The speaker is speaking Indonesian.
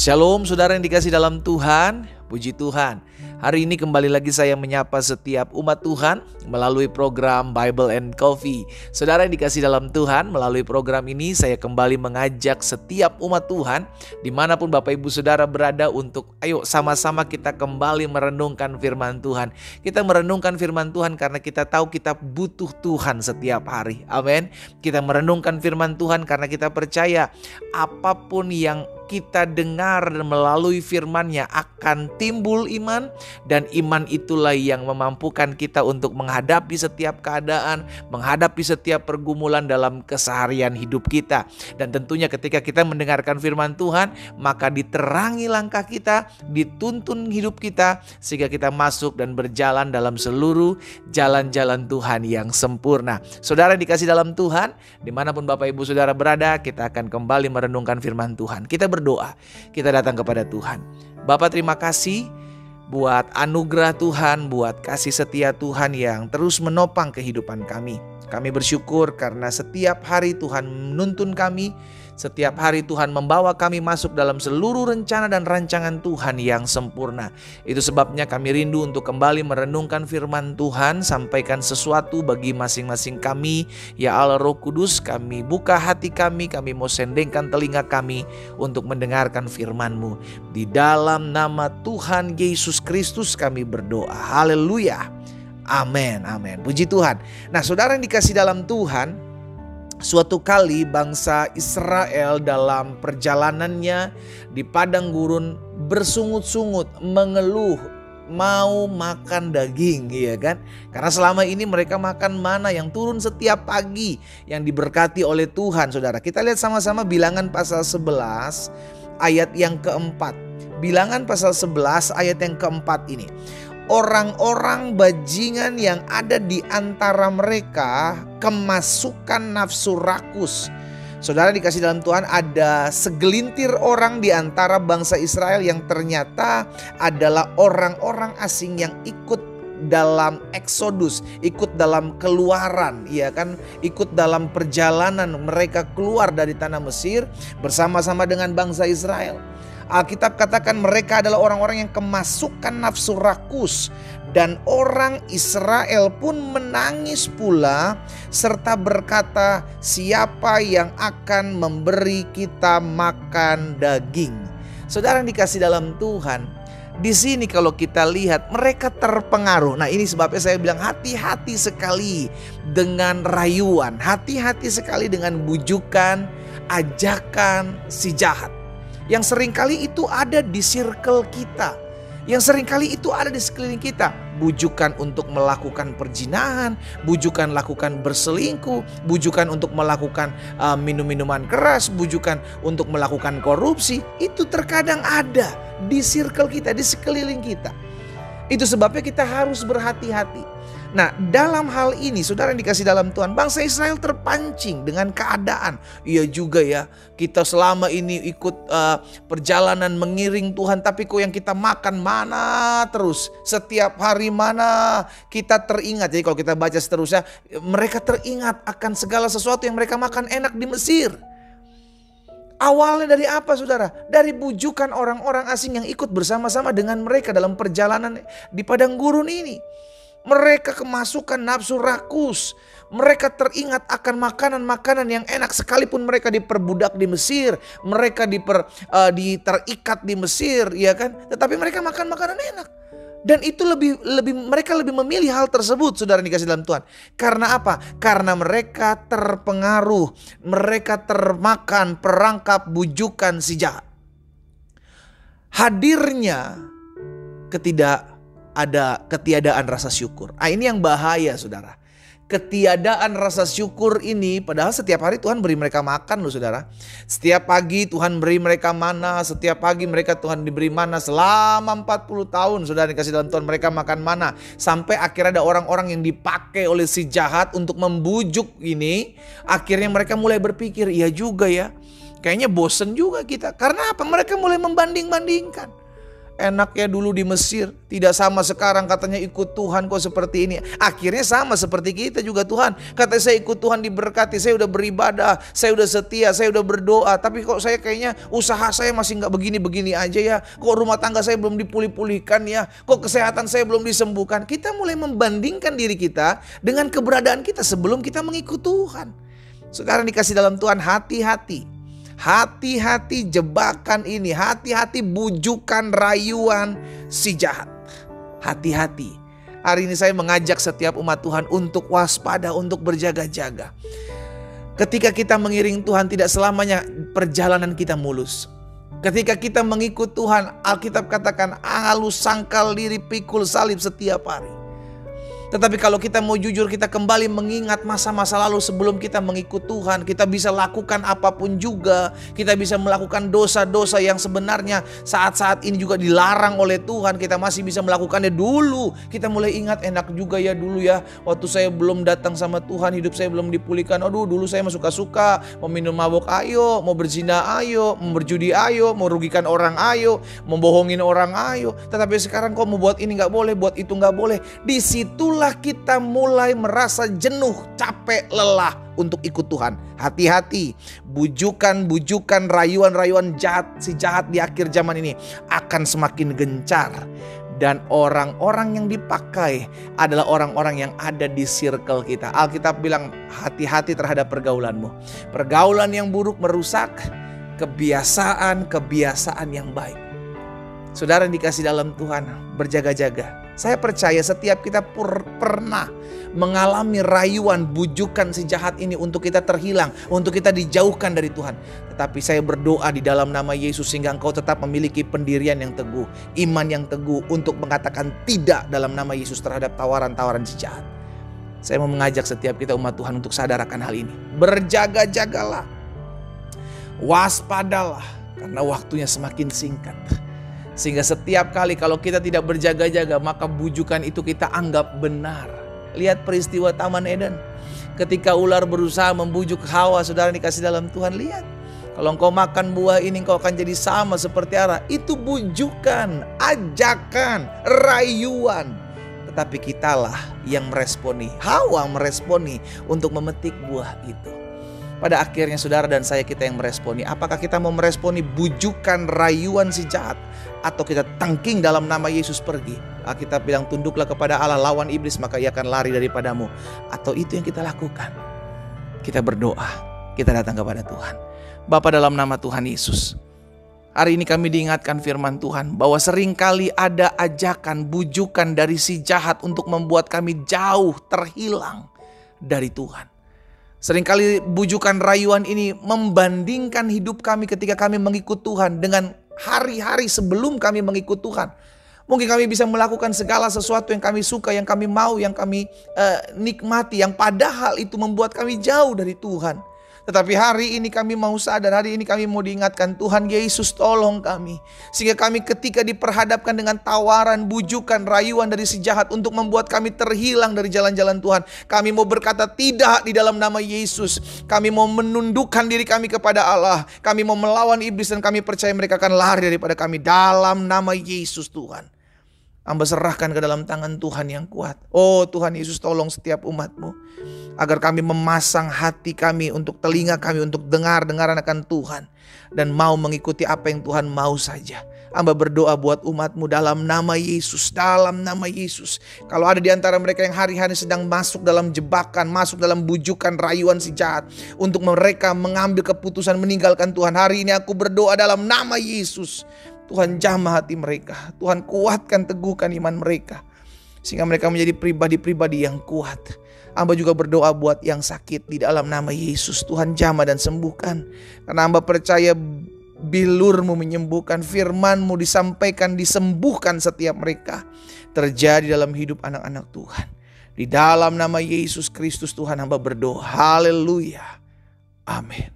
Shalom saudara yang dikasih dalam Tuhan, puji Tuhan. Hari ini kembali lagi saya menyapa setiap umat Tuhan melalui program Bible and Coffee. Saudara yang dikasih dalam Tuhan, melalui program ini saya kembali mengajak setiap umat Tuhan dimanapun Bapak Ibu Saudara berada untuk ayo sama-sama kita kembali merenungkan firman Tuhan. Kita merenungkan firman Tuhan karena kita tahu kita butuh Tuhan setiap hari. Amin. Kita merenungkan firman Tuhan karena kita percaya apapun yang kita dengar melalui firman-Nya akan timbul iman, dan iman itulah yang memampukan kita untuk menghadapi setiap keadaan, menghadapi setiap pergumulan dalam keseharian hidup kita. Dan tentunya ketika kita mendengarkan firman Tuhan, maka diterangi langkah kita, dituntun hidup kita, sehingga kita masuk dan berjalan dalam seluruh jalan-jalan Tuhan yang sempurna. Saudara yang dikasih dalam Tuhan, dimanapun Bapak Ibu Saudara berada, kita akan kembali merenungkan firman Tuhan. Kita berdoa, kita datang kepada Tuhan. Bapa, terima kasih buat anugerah Tuhan, buat kasih setia Tuhan yang terus menopang kehidupan kami. Kami bersyukur karena setiap hari Tuhan menuntun kami, setiap hari Tuhan membawa kami masuk dalam seluruh rencana dan rancangan Tuhan yang sempurna. Itu sebabnya kami rindu untuk kembali merenungkan firman Tuhan, sampaikan sesuatu bagi masing-masing kami. Ya Allah Roh Kudus, kami buka hati kami mau sendengkan telinga kami untuk mendengarkan firman-Mu. Di dalam nama Tuhan Yesus Kristus kami berdoa. Haleluya. Amin, amin. Puji Tuhan. Nah, saudara yang dikasih dalam Tuhan, suatu kali bangsa Israel dalam perjalanannya di padang gurun bersungut-sungut, mengeluh mau makan daging, ya kan? Karena selama ini mereka makan mana yang turun setiap pagi yang diberkati oleh Tuhan, saudara. Kita lihat sama-sama Bilangan pasal 11 ayat yang keempat. Bilangan pasal 11 ayat yang keempat ini. Orang-orang bajingan yang ada di antara mereka kemasukan nafsu rakus. Saudara dikasih dalam Tuhan, ada segelintir orang di antara bangsa Israel yang ternyata adalah orang-orang asing yang ikut dalam eksodus, ikut dalam keluaran, ya kan, ikut dalam perjalanan mereka keluar dari tanah Mesir bersama-sama dengan bangsa Israel. Alkitab katakan mereka adalah orang-orang yang kemasukan nafsu rakus, dan orang Israel pun menangis pula serta berkata, siapa yang akan memberi kita makan daging? Saudara yang dikasih dalam Tuhan, di sini kalau kita lihat mereka terpengaruh. Nah, ini sebabnya saya bilang hati-hati sekali dengan rayuan, hati-hati sekali dengan bujukan, ajakan si jahat. Yang seringkali itu ada di circle kita, yang seringkali itu ada di sekeliling kita. Bujukan untuk melakukan perzinahan, bujukan lakukan berselingkuh, bujukan untuk melakukan minum-minuman keras, bujukan untuk melakukan korupsi. Itu terkadang ada di circle kita, di sekeliling kita. Itu sebabnya kita harus berhati-hati. Nah, dalam hal ini saudara yang dikasih dalam Tuhan, bangsa Israel terpancing dengan keadaan. Iya juga ya, kita selama ini ikut perjalanan mengiring Tuhan, tapi kok yang kita makan mana terus, setiap hari mana kita teringat. Jadi kalau kita baca seterusnya, mereka teringat akan segala sesuatu yang mereka makan enak di Mesir. Awalnya dari apa, saudara? Dari bujukan orang-orang asing yang ikut bersama-sama dengan mereka dalam perjalanan di padang gurun ini. Mereka kemasukan nafsu rakus. Mereka teringat akan makanan-makanan yang enak, sekalipun mereka diperbudak di Mesir, mereka terikat di Mesir, ya kan? Tetapi mereka makan makanan enak. Dan itu mereka lebih memilih hal tersebut, saudara dikasih dalam Tuhan. Karena apa? Karena mereka terpengaruh, mereka termakan perangkap bujukan si jahat. Hadirnya ketiadaan rasa syukur. Ini yang bahaya, saudara. Ketiadaan rasa syukur ini, padahal setiap hari Tuhan beri mereka makan loh, saudara. Setiap pagi Tuhan beri mereka mana, setiap pagi mereka Tuhan diberi mana selama 40 tahun, saudara dikasih dalam Tuhan, mereka makan mana. Sampai akhirnya ada orang-orang yang dipakai oleh si jahat untuk membujuk ini. Akhirnya mereka mulai berpikir, iya juga ya, kayaknya bosen juga kita. Karena apa? Mereka mulai membanding-bandingkan. Enak ya dulu di Mesir, tidak sama sekarang katanya ikut Tuhan kok seperti ini. Akhirnya sama seperti kita juga Tuhan. Kata saya ikut Tuhan diberkati, saya udah beribadah, saya udah setia, saya udah berdoa. Tapi kok saya kayaknya usaha saya masih gak begini-begini aja ya. Kok rumah tangga saya belum dipulih-pulihkan ya. Kok kesehatan saya belum disembuhkan. Kita mulai membandingkan diri kita dengan keberadaan kita sebelum kita mengikut Tuhan. Sekarang dikasih dalam Tuhan, hati-hati. Hati-hati jebakan ini, hati-hati bujukan rayuan si jahat. Hati-hati. Hari ini saya mengajak setiap umat Tuhan untuk waspada, untuk berjaga-jaga. Ketika kita mengiring Tuhan, tidak selamanya perjalanan kita mulus. Ketika kita mengikut Tuhan, Alkitab katakan halus sangkal diri pikul salib setiap hari. Tetapi kalau kita mau jujur, kita kembali mengingat masa-masa lalu sebelum kita mengikut Tuhan. Kita bisa lakukan apapun juga. Kita bisa melakukan dosa-dosa yang sebenarnya saat-saat ini juga dilarang oleh Tuhan. Kita masih bisa melakukannya dulu. Kita mulai ingat, enak juga ya dulu ya. Waktu saya belum datang sama Tuhan, hidup saya belum dipulihkan. Aduh, dulu saya mah suka-suka. Mau minum mabuk ayo, mau berzina ayo, mau berjudi ayo, mau rugikan orang ayo, membohongin orang ayo. Tetapi sekarang kok mau buat ini gak boleh, buat itu gak boleh. Disitulah kita mulai merasa jenuh, capek, lelah untuk ikut Tuhan. Hati-hati, bujukan-bujukan, rayuan-rayuan jahat, si jahat di akhir zaman ini akan semakin gencar. Dan orang-orang yang dipakai adalah orang-orang yang ada di circle kita. Alkitab bilang hati-hati terhadap pergaulanmu. Pergaulan yang buruk merusak kebiasaan-kebiasaan yang baik. Saudara yang dikasih dalam Tuhan, berjaga-jaga. Saya percaya setiap kita pernah mengalami rayuan bujukan si jahat ini untuk kita terhilang, untuk kita dijauhkan dari Tuhan. Tetapi saya berdoa di dalam nama Yesus sehingga engkau tetap memiliki pendirian yang teguh, iman yang teguh untuk mengatakan tidak dalam nama Yesus terhadap tawaran-tawaran si jahat. Saya mau mengajak setiap kita umat Tuhan untuk sadar akan hal ini. Berjaga-jagalah, waspadalah, karena waktunya semakin singkat. Sehingga setiap kali kalau kita tidak berjaga-jaga, maka bujukan itu kita anggap benar. Lihat peristiwa Taman Eden. Ketika ular berusaha membujuk Hawa, saudara dikasih dalam Tuhan, lihat. Kalau engkau makan buah ini, engkau akan jadi sama seperti Allah. Itu bujukan, ajakan, rayuan. Tetapi kitalah yang meresponi. Hawa meresponi untuk memetik buah itu. Pada akhirnya saudara dan saya, kita yang meresponi. Apakah kita mau meresponi bujukan rayuan si jahat, atau kita tangking dalam nama Yesus pergi? Alkitab bilang tunduklah kepada Allah, lawan iblis maka ia akan lari daripadamu. Atau itu yang kita lakukan? Kita berdoa, kita datang kepada Tuhan. Bapa, dalam nama Tuhan Yesus, hari ini kami diingatkan firman Tuhan bahwa seringkali ada ajakan, bujukan dari si jahat untuk membuat kami jauh, terhilang dari Tuhan. Seringkali bujukan rayuan ini membandingkan hidup kami ketika kami mengikut Tuhan dengan hari-hari sebelum kami mengikut Tuhan. Mungkin kami bisa melakukan segala sesuatu yang kami suka, yang kami mau, yang kami nikmati, yang padahal itu membuat kami jauh dari Tuhan. Tetapi hari ini kami mau sadar, hari ini kami mau diingatkan, Tuhan Yesus tolong kami. Sehingga kami ketika diperhadapkan dengan tawaran, bujukan, rayuan dari si jahat untuk membuat kami terhilang dari jalan-jalan Tuhan, kami mau berkata tidak di dalam nama Yesus. Kami mau menundukkan diri kami kepada Allah. Kami mau melawan iblis dan kami percaya mereka akan lari daripada kami dalam nama Yesus Tuhan. Hamba serahkan ke dalam tangan Tuhan yang kuat. Oh Tuhan Yesus, tolong setiap umat-Mu, agar kami memasang hati kami untuk telinga kami untuk dengar-dengaran akan Tuhan. Dan mau mengikuti apa yang Tuhan mau saja. Hamba berdoa buat umat-Mu dalam nama Yesus. Dalam nama Yesus. Kalau ada di antara mereka yang hari-hari sedang masuk dalam jebakan, masuk dalam bujukan rayuan si jahat, untuk mereka mengambil keputusan meninggalkan Tuhan, hari ini aku berdoa dalam nama Yesus. Tuhan jamah hati mereka. Tuhan kuatkan, teguhkan iman mereka. Sehingga mereka menjadi pribadi-pribadi yang kuat. Hamba juga berdoa buat yang sakit di dalam nama Yesus. Tuhan jamah dan sembuhkan. Karena hamba percaya bilur-Mu menyembuhkan, firman-Mu disampaikan, disembuhkan setiap mereka. Terjadi dalam hidup anak-anak Tuhan. Di dalam nama Yesus Kristus Tuhan hamba berdoa. Haleluya. Amin.